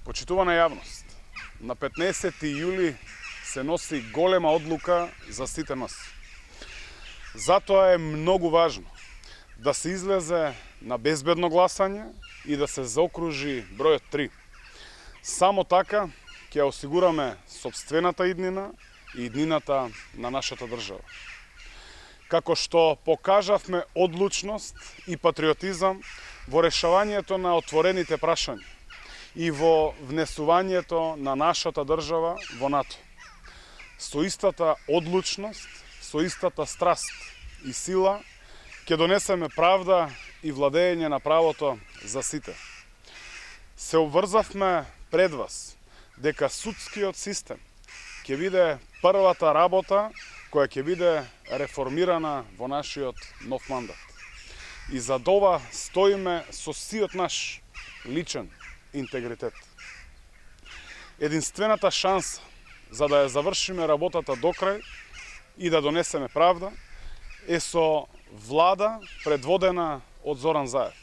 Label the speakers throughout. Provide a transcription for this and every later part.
Speaker 1: Почитувана јавност, на 15 јули се носи голема одлука за сите нас. Затоа е многу важно да се излезе на безбедно гласање и да се заокружи бројот 3. Само така ќе осигураме сопствената иднина и иднината на нашата држава. Како што покажавме одлучност и патриотизам во решавањето на отворените прашања и во внесувањето на нашата држава во НАТО. Со истата одлучност, со истата страст и сила, ќе донесеме правда и владење на правото за сите. Се обврзавме пред вас дека судскиот систем ќе биде првата работа која ќе биде реформирана во нашиот нов мандат. И за ова стоиме со сиот наш личен интегритет. Единствената шанса за да ја завршиме работата до крај и да донесеме правда е со влада предводена од Зоран Заев.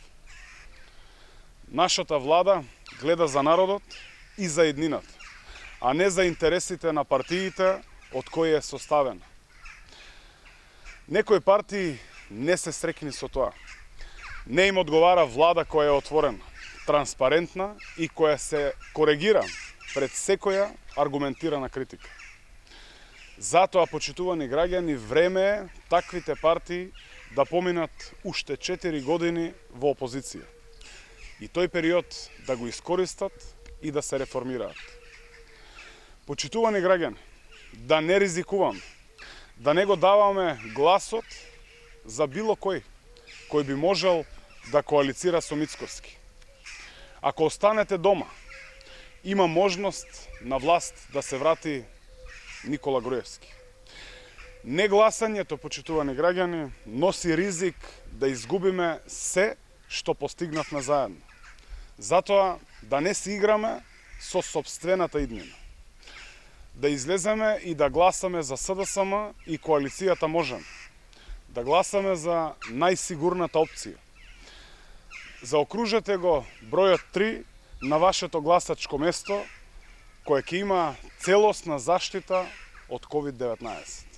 Speaker 1: Нашата влада гледа за народот и за еднината, а не за интересите на партиите од кои е составена. Некои партии не се среќни со тоа. Не им одговара влада која е отворена, транспарентна и која се коригира пред секоја аргументирана критика. Затоа, почитувани граѓани, време е таквите партии да поминат уште 4 години во опозиција. И тој период да го искористат и да се реформираат. Почитувани граѓани, да не ризикуваме, да не го даваме гласот за било кој би можел да коалицира со Мицкоски. Ако останете дома, има можност на власт да се врати Никола Груевски. Негласањето, почитувани граѓани, носи ризик да изгубиме се што постигнавме заедно. Затоа да не се играме со сопствената иднина. Да излеземе и да гласаме за СДСМ и коалицијата Можеме. Да гласаме за најсигурната опција. Заокружете го бројот 3 на вашето гласачко место, кое ќе има целосна заштита од COVID-19.